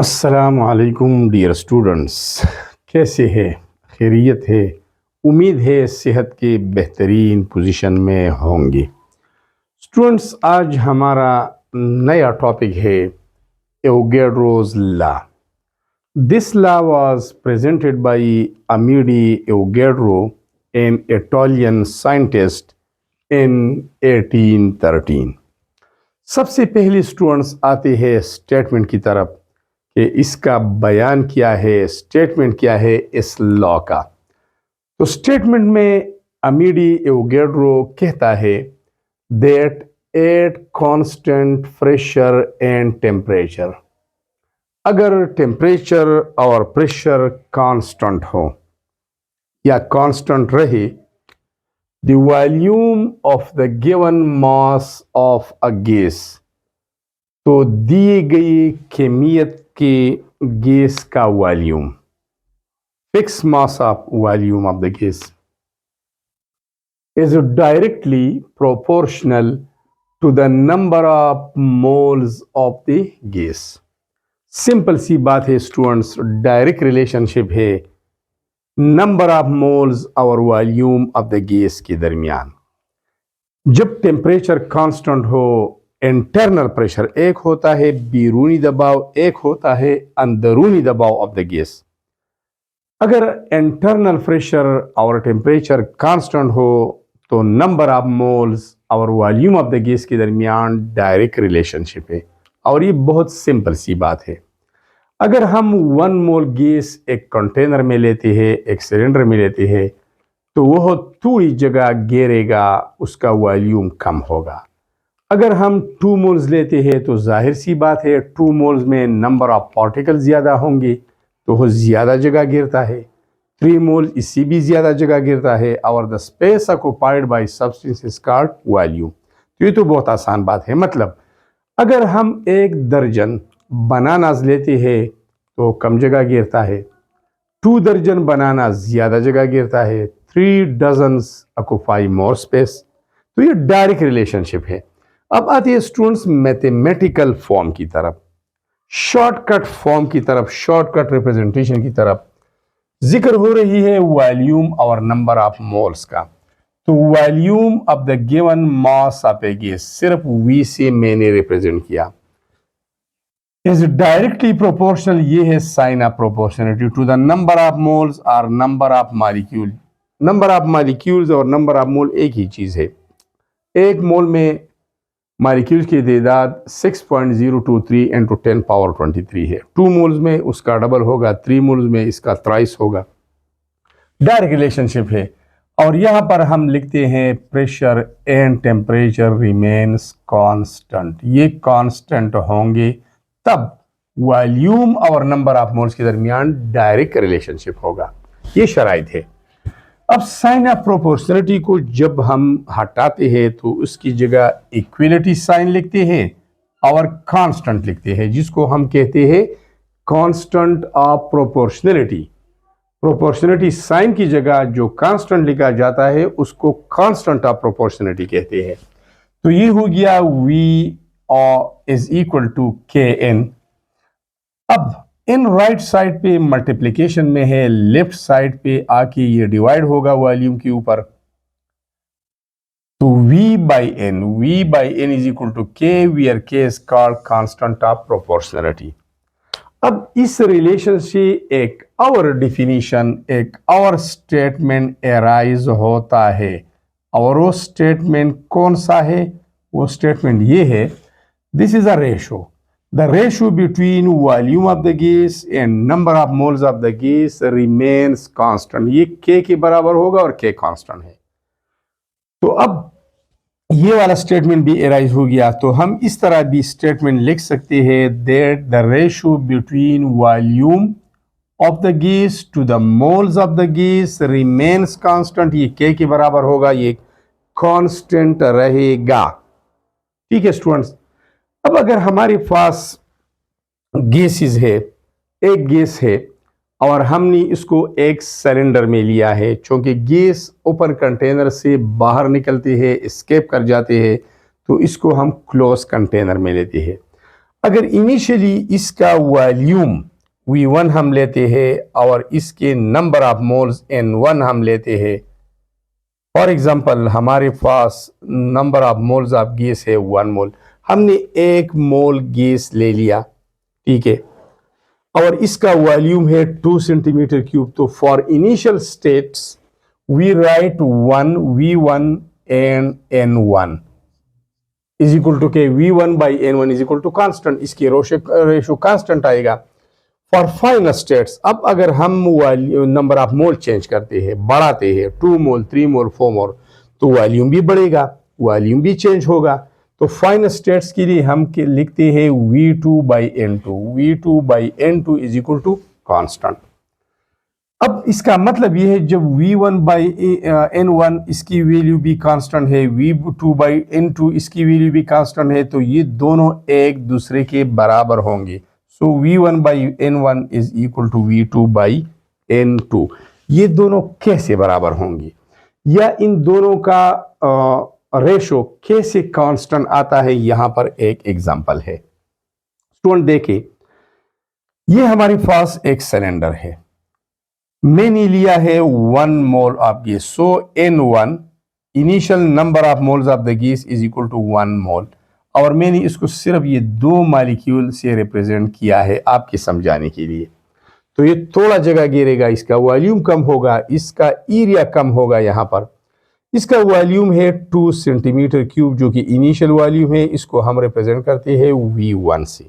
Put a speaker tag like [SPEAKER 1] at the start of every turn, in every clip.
[SPEAKER 1] अस्सलामुअलैकुम dear students. कैसे है? खैरियत है? उम्मीद है सेहत के बेहतरीन पोजीशन में होंगे। स्टूडेंट्स, आज हमारा नया टॉपिक है Avogadro's law. This law was presented by Amedeo Avogadro, an Italian scientist, in 1813। सबसे पहले स्टूडेंट्स आते हैं स्टेटमेंट की तरफ कि इसका बयान क्या है, स्टेटमेंट क्या है इस लॉ का। तो स्टेटमेंट में अमीडी एवोगैड्रो कहता है that at constant pressure and temperature, अगर टेम्परेचर और प्रेशर कांस्टेंट हो या कांस्टेंट रहे, the volume of the given mass of a gas, तो दी गई केमियत के गैस का volume, fix mass of volume of the gas, is directly proportional to the number of moles of the gas. Simple सी बात है स्टूडेंट्स, डायरेक्ट रिलेशनशिप है नंबर ऑफ मोल्स और वॉल्यूम ऑफ द गैस के दरमियान। जब temperature constant हो, internal pressure एक होता है बैरूनी दबाव, एक होता है अंदरूनी दबाव ऑफ द गैस। अगर इंटरनल प्रेशर और टेम्परेचर कांस्टेंट हो तो नंबर ऑफ मोल्स और वॉल्यूम ऑफ द गैस के दरमियान डायरेक्ट रिलेशनशिप है, और ये बहुत सिंपल सी बात है। अगर हम 1 मोल गैस एक कंटेनर में लेते हैं, एक सिलेंडर में लेते हैं, तो वह थोड़ी जगह घेरेगा, उसका वॉल्यूम कम होगा। अगर हम 2 मोल्स लेते हैं तो जाहिर सी बात है 2 मोल्स में नंबर ऑफ पार्टिकल ज़्यादा होंगे तो वह ज़्यादा जगह घेरता है। 3 मोल्स इससे भी ज़्यादा जगह घेरता है, और the space occupied by substance is called volume. तो ये तो बहुत आसान बात है। मतलब अगर हम 1 दर्जन बनानास लेते हैं तो कम जगह घेरता है, 2 दर्जन बनाना ज़्यादा जगह घेरता है, 3 डजन्स ऑक्युपाई मोर स्पेस। तो ये डायरेक्ट रिलेशनशिप है। अब आती है स्टूडेंट्स मैथमेटिकल फॉर्म की तरफ, शॉर्टकट फॉर्म की तरफ, शॉर्टकट रिप्रेजेंटेशन की तरफ। जिक्र हो रही है वॉल्यूम और नंबर ऑफ मोल्स का। तो volume of the given mass of A gas सिर्फ V से मैंने रिप्रेजेंट किया, इज डायरेक्टली प्रोपोर्शनल, ये है sign of proportionality, to the number of moles और number of molecule. Number of molecules और नंबर ऑफ मोल एक ही चीज है। 1 मोल में मॉलिक्यूल्स की तादाद 6.023 इंटू 10 पावर 23 है। 2 मोल्स में उसका डबल होगा, 3 मोल्स में इसका थ्राइस होगा। डायरेक्ट रिलेशनशिप है। और यहाँ पर हम लिखते हैं pressure and temperature remains constant, ये कांस्टेंट होंगे तब वॉल्यूम और नंबर ऑफ मोल्स के दरमियान डायरेक्ट रिलेशनशिप होगा। ये शराइत है। अब साइन ऑफ प्रोपोर्शनलिटी को जब हम हटाते हैं तो उसकी जगह इक्वलिटी साइन लिखते हैं और कांस्टेंट लिखते हैं, जिसको हम कहते हैं constant of proportionality. Proportionality sign की जगह जो कांस्टेंट लिखा जाता है उसको कांस्टेंट ऑफ प्रोपोर्शनलिटी कहते हैं। तो ये हो गया V is equal to Kn। अब इन राइट साइड पे मल्टीप्लिकेशन में है, लेफ्ट साइड पे आके ये डिवाइड होगा वॉल्यूम के ऊपर। तो V by N is equal to K, where K is called constant of proportionality. अब इस रिलेशन से एक और डिफिनीशन, एक और स्टेटमेंट एराइज होता है, और वो स्टेटमेंट कौन सा है? वो स्टेटमेंट ये है, this is a ratio, the ratio between volume of the gas and number of moles of the gas remains constant। ये K के बराबर होगा और K कांस्टेंट है। तो अब ये वाला स्टेटमेंट भी एराइज हो गया। तो हम इस तरह भी स्टेटमेंट लिख सकते हैं that the ratio between volume of the gas to the moles of the gas remains constant। ये K के बराबर होगा, ये कांस्टेंट रहेगा। ठीक है स्टूडेंट्स। अब अगर हमारे पास गैसेस है, एक गैस है और हमने इसको एक सिलेंडर में लिया है, क्योंकि गैस ओपन कंटेनर से बाहर निकलती है, एस्केप कर जाते हैं, तो इसको हम क्लोज कंटेनर में लेते हैं। अगर इनिशियली इसका वॉल्यूम V1 हम लेते हैं और इसके नंबर ऑफ मोल्स N1 हम लेते हैं, फॉर एग्जांपल हमारे पास number of moles of gas है 1 मोल, हमने 1 मोल गैस ले लिया, ठीक है, और इसका वॉल्यूम है 2 सेंटीमीटर क्यूब। तो for initial states we write 1 V1 and N1 is equal to K V1 by N1 is equal to constant, इसकी रेशो कांस्टेंट आएगा। फॉर फाइनल स्टेट्स, अब अगर हम नंबर ऑफ मोल चेंज करते हैं, बढ़ाते हैं 2 मोल 3 मोल 4 मोल, तो वॉल्यूम भी बढ़ेगा, वॉल्यूम भी चेंज होगा। तो फाइनल स्टेट्स के लिए हम लिखते हैं V2 by N2, V2 by N2 is equal to constant. अब इसका मतलब ये है जब V1 बाई N1 इसकी वैल्यू भी कांस्टेंट है, V2 बाई N2 इसकी वैल्यू भी कांस्टेंट है, तो ये दोनों एक दूसरे के बराबर होंगे। So V1 by N1 is equal to V2 by N2। ये दोनों कैसे बराबर होंगे या इन दोनों का रेशो कैसे कांस्टेंट आता है, यहां पर एक एग्जांपल है। स्टूडेंट देखिए, ये हमारे पास एक सिलेंडर है, मैंने लिया है 1 mole of gas, so N1 initial number of moles of the gas is equal to 1 mole, और मैंने इसको सिर्फ ये 2 मॉलिक्यूल से रिप्रेजेंट किया है आपके समझाने के लिए। तो ये थोड़ा जगह गिरेगा, इसका वॉल्यूम कम होगा, इसका एरिया कम होगा। यहाँ पर इसका वॉल्यूम है 2 सेंटीमीटर क्यूब जो कि इनिशियल वॉल्यूम है, इसको हम रिप्रेजेंट करते हैं V1 से,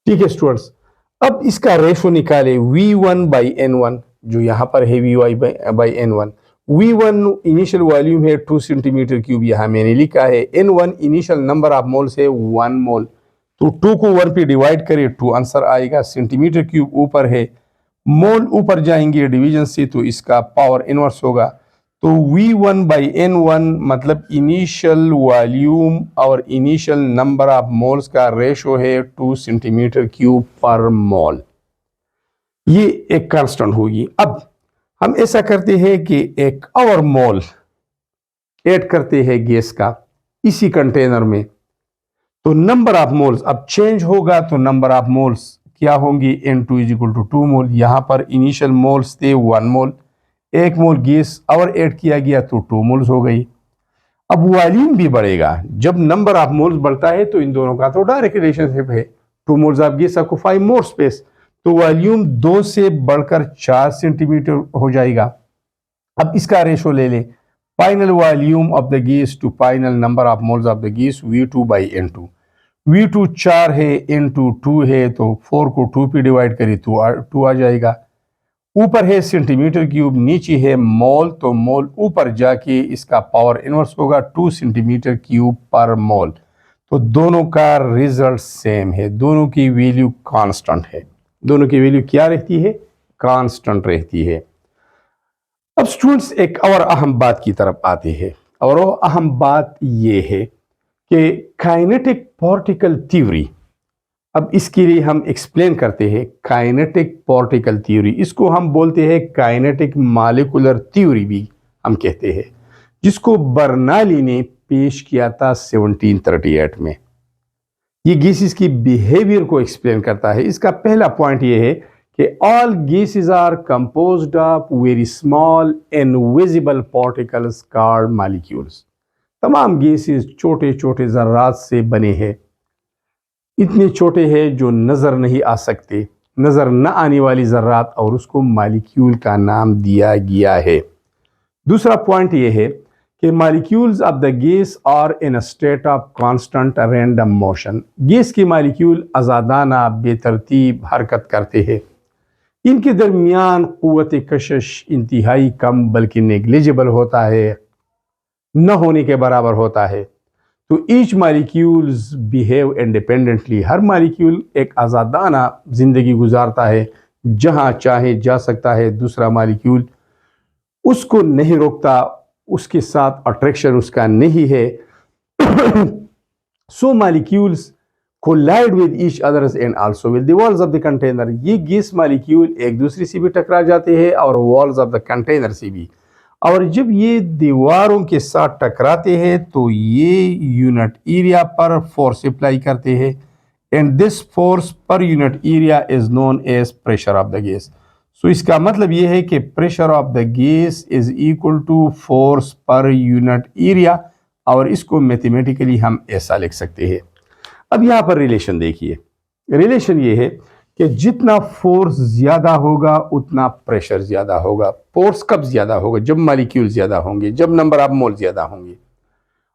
[SPEAKER 1] ठीक है स्टूडेंट्स। अब इसका रेशो निकाले V1 बाई N1 जो यहाँ पर है V1 by N1। V1 initial volume है 2 सेंटीमीटर क्यूब, यहाँ मैंने लिखा है। N1 initial number of moles है 1 मोल, तो 2 को 1 पे डिवाइड करें 2 आंसर आएगा। सेंटीमीटर क्यूब ऊपर है, मोल ऊपर जाएंगे डिवीजन से, तो इसका पावर इनवर्स होगा। तो V1 बाई N1 मतलब इनिशियल वॉल्यूम और इनिशियल नंबर ऑफ मोल्स का रेशो है 2 सेंटीमीटर क्यूब पर मोल। ये एक कांस्टेंट होगी। अब हम ऐसा करते हैं कि एक और मोल ऐड करते हैं गैस का इसी कंटेनर में, तो नंबर ऑफ मोल्स अब चेंज होगा, तो नंबर ऑफ मोल्स क्या होंगी, N2 इज इक्वल टू 2 मोल। यहां पर इनिशियल मोल्स थे 1 मोल, 1 मोल गैस और ऐड किया गया तो 2 मोल्स हो गई। अब वॉल्यूम भी बढ़ेगा, जब नंबर ऑफ मोल्स बढ़ता है तो इन दोनों का तो डायरेक्ट रिलेशनशिप है। 2 मोल्स ऑफ गैस आपको 5 मोर स्पेस, तो वॉल्यूम 2 से बढ़कर 4 सेंटीमीटर हो जाएगा। अब इसका रेशो ले लें, final volume of the gas to final number of moles of the gas V2 by N2। V2 4 है, N2 2 है, तो 4 को 2 पे डिवाइड करें तो 2 आ जाएगा। ऊपर है सेंटीमीटर क्यूब, नीचे है मोल, तो मोल ऊपर जाके इसका पावर इनवर्स होगा 2 सेंटीमीटर क्यूब पर मोल। तो दोनों का रिजल्ट सेम है, दोनों की वैल्यू कांस्टेंट है। दोनों की वैल्यू क्या रहती है, कांस्टेंट रहती है। अब स्टूडेंट्स एक और अहम बात की तरफ आते हैं, और वो अहम बात ये है कि काइनेटिक पार्टिकल थ्योरी। अब इसके लिए हम एक्सप्लेन करते हैं काइनेटिक पार्टिकल थ्योरी, इसको हम बोलते हैं काइनेटिक मॉलिक्यूलर थ्योरी भी हम कहते हैं, जिसको बर्नौली ने पेश किया था 1738 में। ये गैसेस की बिहेवियर को एक्सप्लेन करता है। इसका पहला पॉइंट ये है कि all gases are composed of very small invisible particles called molecules. तमाम गैसेस छोटे छोटे जर्रात से बने हैं, इतने छोटे हैं जो नज़र नहीं आ सकते, नज़र न आने वाली ज़र्रात, और उसको मॉलिक्यूल का नाम दिया गया है। दूसरा पॉइंट ये है कि molecules of the gas are in a state of constant random motion. Gas के मॉलिक्यूल आज़ादाना बेतरतीब हरकत करते हैं, इनके दरमियान क़ुव्वत कशिश इंतहाई कम बल्कि नेग्लिजिबल होता है, न होने के बराबर होता है। तो ईच मॉलिक्यूल्स बिहेव इंडिपेंडेंटली, हर मॉलिक्यूल एक आज़ादाना जिंदगी गुजारता है, जहां चाहे जा सकता है। दूसरा मॉलिक्यूल उसको नहीं रोकता, उसके साथ अट्रैक्शन उसका नहीं है। So molecules collide with each others and also with the walls of the container. ये गैस मॉलिक्यूल एक दूसरे से भी टकरा जाते हैं और वॉल्स ऑफ द कंटेनर से भी, और जब ये दीवारों के साथ टकराते हैं तो ये यूनिट एरिया पर फोर्स अप्लाई करते हैं। And this force per unit area is known as pressure of the gas. So इसका मतलब यह है कि pressure of the gas is equal to force per unit area, और इसको मैथमेटिकली हम ऐसा लिख सकते हैं। अब यहां पर रिलेशन देखिए, रिलेशन ये है कि जितना फोर्स ज्यादा होगा उतना प्रेशर ज्यादा होगा। फोर्स कब ज्यादा होगा? जब मॉलिक्यूल ज्यादा होंगे, जब नंबर ऑफ मोल ज्यादा होंगे।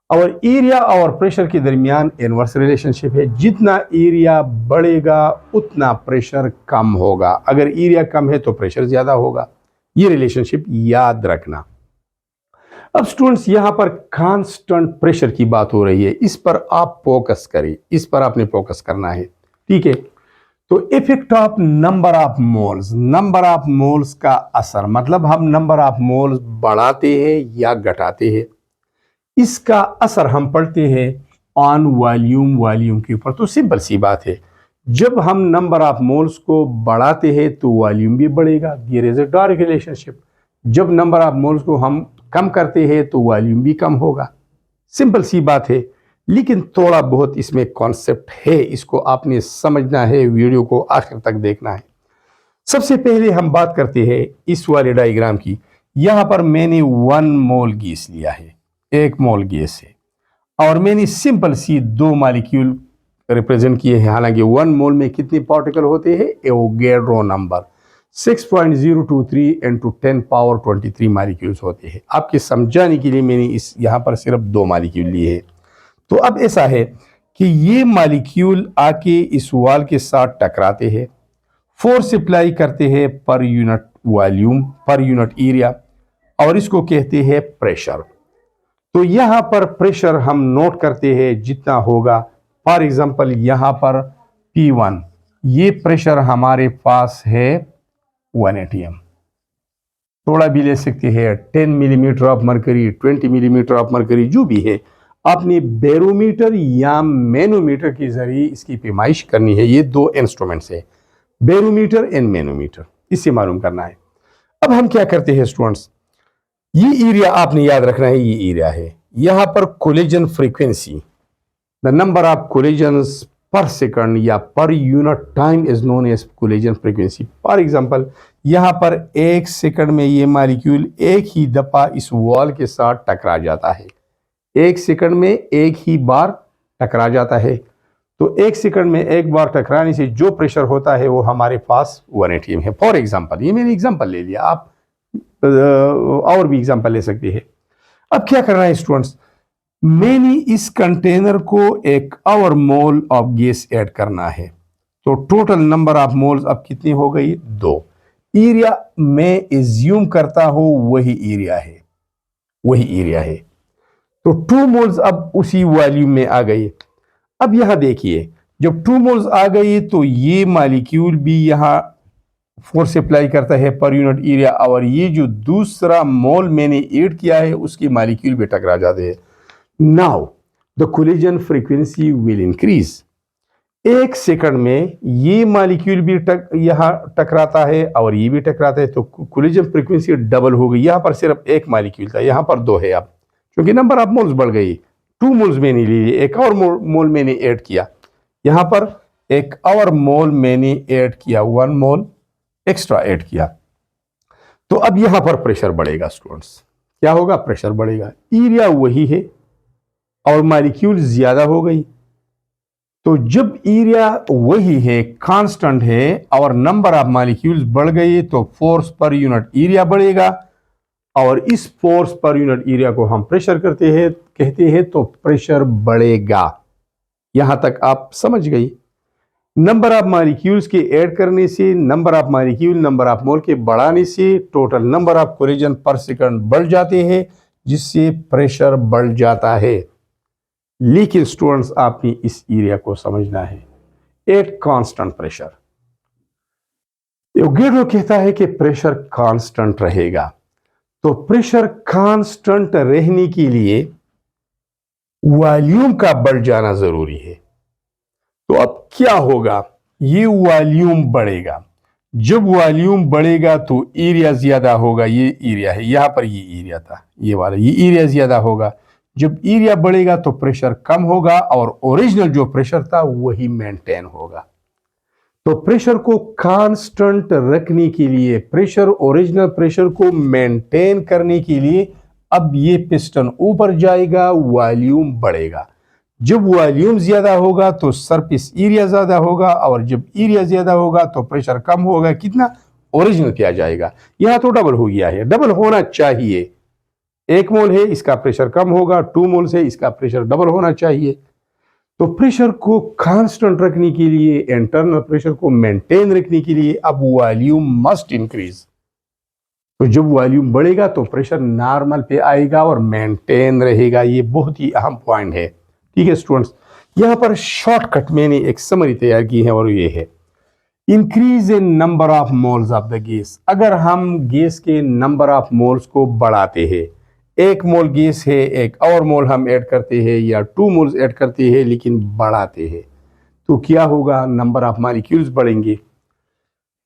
[SPEAKER 1] और एरिया और प्रेशर के दरमियान इनवर्स रिलेशनशिप है, जितना एरिया बढ़ेगा उतना प्रेशर कम होगा। अगर एरिया कम है तो प्रेशर ज्यादा होगा। ये रिलेशनशिप याद रखना। अब स्टूडेंट्स यहां पर कांस्टेंट प्रेशर की बात हो रही है, इस पर आप फोकस करें, इस पर आपने फोकस करना है, ठीक है। तो effect of number of moles, number of moles का असर, मतलब हम नंबर ऑफ मोल्स बढ़ाते हैं या घटाते हैं, इसका असर हम पढ़ते हैं ऑन वॉल्यूम, वॉल्यूम के ऊपर। तो सिंपल सी बात है, जब हम नंबर ऑफ मोल्स को बढ़ाते हैं तो वॉल्यूम भी बढ़ेगा। There is a direct relationship. जब नंबर ऑफ मोल्स को हम कम करते हैं तो वॉल्यूम भी कम होगा। सिंपल सी बात है, लेकिन थोड़ा बहुत इसमें कॉन्सेप्ट है, इसको आपने समझना है, वीडियो को आखिर तक देखना है। सबसे पहले हम बात करते हैं इस वाले डायग्राम की। यहां पर मैंने 1 मोल गैस लिया है, 1 मोल गैस है, और मैंने सिंपल सी 2 मॉलिक्यूल रिप्रेजेंट किए हैं। हालांकि 1 मोल में कितने पार्टिकल होते हैं? एवोगैड्रो नंबर 6.023 × 10⁻23 मॉलिक्यूल्स होते हैं। आपके समझाने के लिए मैंने इस यहां पर सिर्फ 2 मॉलिक्यूल लिए हैं। तो अब ऐसा है कि ये मॉलिक्यूल आके इस वॉल के साथ टकराते हैं, फोर्स अप्लाई करते हैं पर यूनिट वॉल्यूम, पर यूनिट एरिया, और इसको कहते हैं प्रेशर। तो यहां पर प्रेशर हम नोट करते हैं जितना होगा। फॉर एग्जांपल यहां पर P1, ये प्रेशर हमारे पास है 1 atm। थोड़ा भी ले सकते हैं, 10 millimetre of mercury, 20 millimetre of mercury, जो भी है। आपने बैरोमीटर या मैनोमीटर के जरिए इसकी पैमाइश करनी है। ये 2 इंस्ट्रूमेंट्स है, बैरोमीटर एंड मैनोमीटर, इससे मालूम करना है। अब हम क्या करते हैं स्टूडेंट्स, ये एरिया आपने याद रखना है, ये एरिया है। यहां पर collision frequency, the number of collisions per second या per unit time is known as collision frequency. For example यहां पर 1 सेकंड में ये मॉलिक्यूल एक ही दफा इस वॉल के साथ टकरा जाता है। 1 सेकंड में एक ही बार टकरा जाता है। तो 1 सेकंड में एक बार टकराने से जो प्रेशर होता है वो हमारे पास 1 atm है। फॉर एग्जांपल, ये मैंने एग्जांपल ले लिया, आप और भी एग्जांपल ले सकते हैं। अब क्या करना है स्टूडेंट्स, मैंने इस कंटेनर को 1 और मोल ऑफ गैस ऐड करना है। तो टोटल नंबर ऑफ मोल्स अब कितनी हो गई? 2। एरिया मैं एज्यूम करता हूं वही एरिया है, वही एरिया है। तो 2 मोल्स अब उसी वॉल्यूम में आ गई। अब यहां देखिए, जब 2 मोल्स आ गई तो ये मॉलिक्यूल भी यहां फोर्स अप्लाई करता है पर यूनिट एरिया, और ये जो दूसरा मोल मैंने ऐड किया है उसकी मॉलिक्यूल भी टकरा जाते हैं। Now the collision frequency will increase. 1 second में ये मॉलिक्यूल भी यहां टकराता है और ये भी टकराता है, तो कोलिजन फ्रीक्वेंसी डबल हो गई। यहां पर सिर्फ 1 मॉलिक्यूल था, यहां पर 2 है अब, क्योंकि नंबर ऑफ मोल्स बढ़ गई। 2 मोल्स मैंने ले लिए, 1 और मोल मैंने ऐड किया, यहां पर 1 और मोल मैंने ऐड किया, 1 मोल एक्स्ट्रा ऐड किया। तो अब यहां पर प्रेशर बढ़ेगा स्टूडेंट्स। क्या होगा? प्रेशर बढ़ेगा। एरिया वही है और मॉलिक्यूल ज्यादा हो गई। तो जब एरिया वही है, कांस्टेंट है, और नंबर ऑफ मॉलिक्यूल्स बढ़ गई, तो फोर्स पर यूनिट एरिया बढ़ेगा, और इस फोर्स पर यूनिट एरिया को हम प्रेशर कहते हैं, तो प्रेशर बढ़ेगा। यहां तक आप समझ गई। नंबर ऑफ मॉलिक्यूल्स के ऐड करने से, number of molecule number of मोल के बढ़ाने से टोटल नंबर ऑफ कोलिजन पर सेकंड बढ़ जाते हैं, जिससे प्रेशर बढ़ जाता है। लेकिन स्टूडेंट्स आपने इस एरिया को समझना है, एक कांस्टेंट प्रेशर। एवोगैड्रो कहता है कि प्रेशर कांस्टेंट रहेगा। तो प्रेशर कांस्टेंट रहने के लिए वॉल्यूम का बढ़ जाना जरूरी है। तो अब क्या होगा, ये वॉल्यूम बढ़ेगा। जब वॉल्यूम बढ़ेगा तो एरिया ज्यादा होगा। ये एरिया है, यहां पर ये एरिया था, ये वाला, ये एरिया ज्यादा होगा। जब एरिया बढ़ेगा तो प्रेशर कम होगा और ओरिजिनल जो प्रेशर था वही मेंटेन होगा। तो प्रेशर को कांस्टेंट रखने के लिए, प्रेशर ओरिजिनल प्रेशर को मेंटेन करने के लिए अब ये पिस्टन ऊपर जाएगा, वॉल्यूम बढ़ेगा। जब वॉल्यूम ज्यादा होगा तो सरफेस एरिया ज्यादा होगा और जब एरिया ज्यादा होगा तो प्रेशर कम होगा। कितना? ओरिजिनल पे आ जाएगा। यहां तो डबल हो गया है, डबल होना चाहिए। 1 मोल है, इसका प्रेशर कम होगा, 2 मोल से इसका प्रेशर डबल होना चाहिए। तो प्रेशर को कांस्टेंट रखने के लिए, इंटरनल प्रेशर को मेंटेन रखने के लिए अब वॉल्यूम मस्ट इंक्रीज। तो जब वॉल्यूम बढ़ेगा तो प्रेशर नॉर्मल पे आएगा और मेंटेन रहेगा। ये बहुत ही अहम पॉइंट है। ठीक है स्टूडेंट्स, यहां पर शॉर्टकट मैंने एक समरी तैयार की है और ये है increase in number of moles of the gas. अगर हम गैस के नंबर ऑफ मोल्स को बढ़ाते हैं, 1 मोल गैस है, 1 और मोल हम ऐड करते हैं या 2 मोल्स ऐड करते हैं लेकिन बढ़ाते हैं, तो क्या होगा? नंबर ऑफ मॉलिक्यूल्स बढ़ेंगे।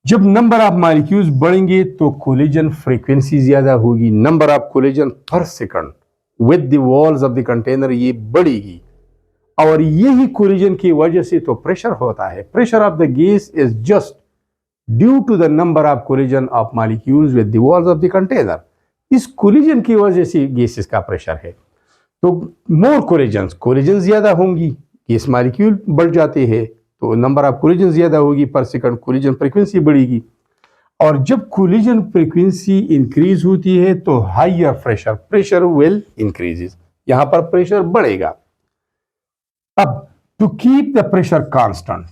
[SPEAKER 1] जब नंबर ऑफ मॉलिक्यूल्स बढ़ेंगे तो कोलिजन फ्रीक्वेंसी ज्यादा होगी। नंबर ऑफ कोलिजन पर second with the walls of the container ये बढ़ेगी और यही कोलिजन की वजह से तो प्रेशर होता है। Pressure of the gas is just due to the number of collision of molecules with the walls of the container. इस कोलिजन की वजह से गैसेस का प्रेशर है। तो मोर कोलिजन ज्यादा होंगी, गैस मॉलिक्यूल बढ़ जाते हैं तो नंबर ऑफ कोलिजन ज्यादा होगी, पर सेकंड कोलिजन फ्रीक्वेंसी बढ़ेगी। और जब कोलिजन फ्रीक्वेंसी इंक्रीज होती है तो हायर प्रेशर विल इंक्रीजेस, यहां पर प्रेशर बढ़ेगा। अब to keep the pressure constant,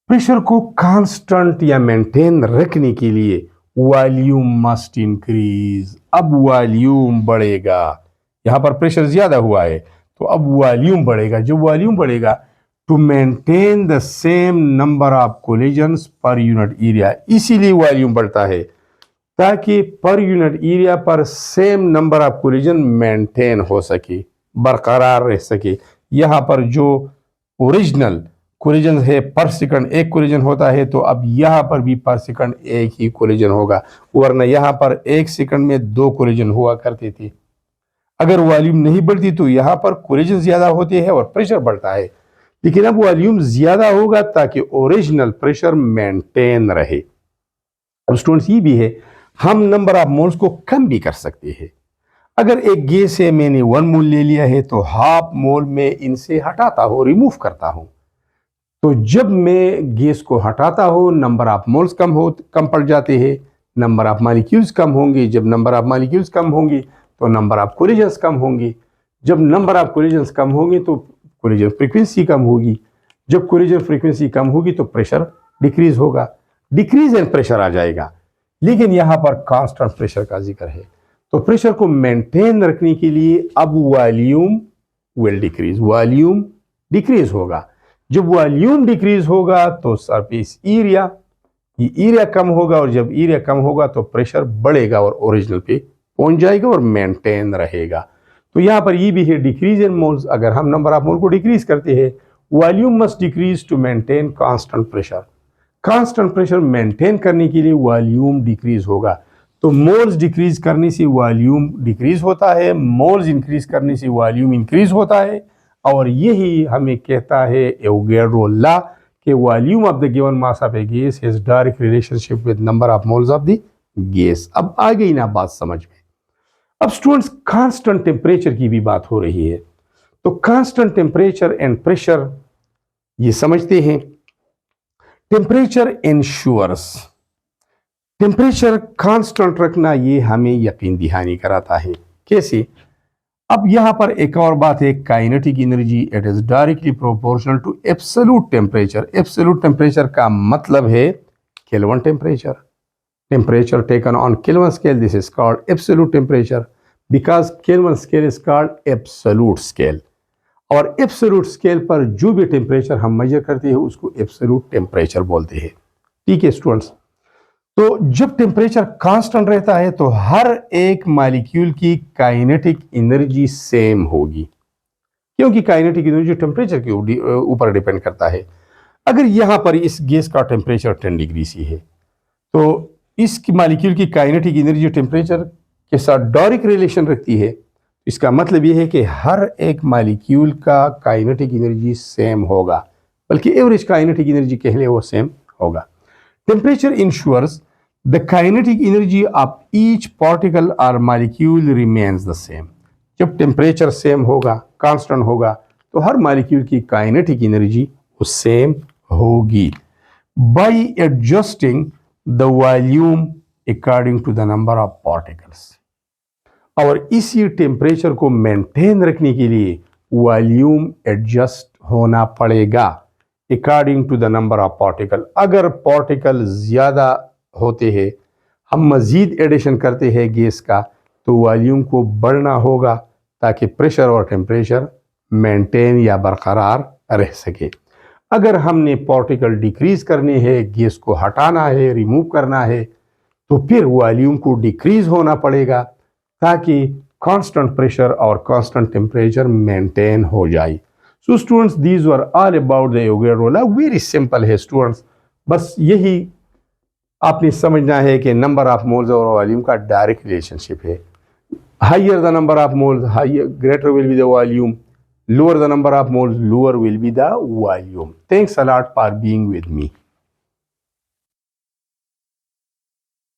[SPEAKER 1] pressure को कांस्टेंट या मेंटेन रखने के लिए वॉल्यूम मस्ट इंक्रीज। अब वॉल्यूम बढ़ेगा, यहां पर प्रेशर ज्यादा हुआ है तो अब वॉल्यूम बढ़ेगा। जब वॉल्यूम बढ़ेगा to maintain the same number of collisions per unit area, इसीलिए वॉल्यूम बढ़ता है ताकि पर यूनिट एरिया पर same number of collision maintain हो सके, बरकरार रह सके। यहां पर जो ओरिजिनल कोलिजन है पर सेकंड 1 कोलिजन होता है तो अब यहां पर भी पर सेकंड 1 ही कोलिजन होगा, वरना यहां पर 1 सेकंड में 2 कोलिजन हुआ करते थे। अगर वॉल्यूम नहीं बढ़ती तो यहां पर कोलिजन ज्यादा होते हैं और प्रेशर बढ़ता है, लेकिन अब वॉल्यूम ज्यादा होगा ताकि ओरिजिनल प्रेशर मेंटेन रहे। अब स्टूडेंट्स ये भी है, हम नंबर ऑफ मोल्स को कम भी कर सकते हैं। अगर एक गैस है, मैंने 1 मोल ले लिया है तो हाफ मोल में इनसे हटाता हूं, रिमूव करता हूं। तो जब मैं गैस को हटाता हूं नंबर ऑफ मोल्स कम पड़ जाते हैं, नंबर ऑफ मॉलिक्यूल्स कम होंगे। जब नंबर ऑफ मॉलिक्यूल्स कम होंगे तो नंबर ऑफ कोलिजन्स कम होंगे। जब नंबर ऑफ कोलिजन्स कम होंगे तो कोलिजन फ्रीक्वेंसी कम होगी। जब कोलिजन फ्रीक्वेंसी कम होगी तो प्रेशर डिक्रीज होगा, डिक्रीज इन प्रेशर आ जाएगा। लेकिन यहां पर कांस्टेंट प्रेशर का जिक्र है, तो प्रेशर को मेंटेन रखने के लिए अब volume will decrease, volume decrease होगा। जब वॉल्यूम डिक्रीज होगा तो सरफेस एरिया, ये एरिया कम होगा और जब एरिया कम होगा तो प्रेशर बढ़ेगा और ओरिजिनल पे पहुंच जाएगा और मेंटेन रहेगा। तो यहां पर ये भी है डिक्रीज इन मोल्स। अगर हम नंबर ऑफ मोल को डिक्रीज करते हैं, volume must decrease to maintain constant pressure. Constant pressure maintain करने के लिए वॉल्यूम डिक्रीज होगा। तो मोल्स डिक्रीज करने से वॉल्यूम डिक्रीज होता है, मोल्स इंक्रीज करने से वॉल्यूम इंक्रीज होता है। और यही हमें कहता है एवोगैड्रो लॉ कि volume of the given mass of A gas has direct relationship with number of moles of the gas. अब आ गई ना बात समझ में। अब स्टूडेंट्स कांस्टेंट टेम्परेचर की भी बात हो रही है, तो कांस्टेंट टेम्परेचर एंड प्रेशर ये समझते हैं। टेम्परेचर इंश्योर्स, टेम्परेचर कांस्टेंट रखना ये हमें यकीन दहानी कराता है। कैसे? अब यहां पर एक और बात है, kinetic energy it is directly proportional to absolute temperature. Absolute temperature का मतलब है Kelvin temperature. Temperature taken on Kelvin scale, this is called absolute temperature because Kelvin scale is called absolute scale। और absolute scale पर जो भी temperature हम major करते हैं उसको absolute temperature बोलते हैं। ठीक है स्टूडेंट्स, तो जब टेम्परेचर कांस्टेंट रहता है तो हर एक मॉलिक्यूल की काइनेटिक एनर्जी सेम होगी, क्योंकि काइनेटिक एनर्जी टेम्परेचर के ऊपर डिपेंड करता है। अगर यहां पर इस गैस का टेम्परेचर 10 डिग्री सी है तो इस मॉलिक्यूल की काइनेटिक एनर्जी टेम्परेचर के साथ डायरेक्ट रिलेशन रखती है। इसका मतलब ये है कि हर एक मालिक्यूल का काइनेटिक एनर्जी सेम होगा, बल्कि एवरेज काइनेटिक एनर्जी कह ले वो सेम होगा। Temperature ensures the kinetic energy of each particle और मालिक्यूल रिमेन्स द सेम। जब टेम्परेचर सेम होगा, कांस्टेंट होगा, तो हर मालिक्यूल की काइनेटिक एनर्जी वो सेम होगी। By adjusting the volume according to the number of particles, और इसी टेम्परेचर को मेंटेन रखने के लिए वॉल्यूम एडजस्ट होना पड़ेगा according to the number of particle. अगर पार्टिकल ज़्यादा होते हैं, हम मज़ीद एडिशन करते हैं गैस का, तो वॉल्यूम को बढ़ना होगा ताकि प्रेशर और टेम्परेचर मेंटेन या बरकरार रह सके। अगर हमने पार्टिकल डिक्रीज करने हैं, गैस को हटाना है, रिमूव करना है, तो फिर वॉल्यूम को डिक्रीज होना पड़ेगा ताकि कांस्टेंट प्रेशर और कांस्टेंट टेम्परेचर मेंटेन हो जाए। So students, these were all about the Avogadro law. Very simple है स्टूडेंट्स, बस यही आपने समझना है कि नंबर ऑफ मोल्स और वॉल्यूम का डायरेक्ट रिलेशनशिप है। Higher the number of moles, higher greater will be the volume, lower the number of moles, lower will be the volume. Thanks a lot for being with me.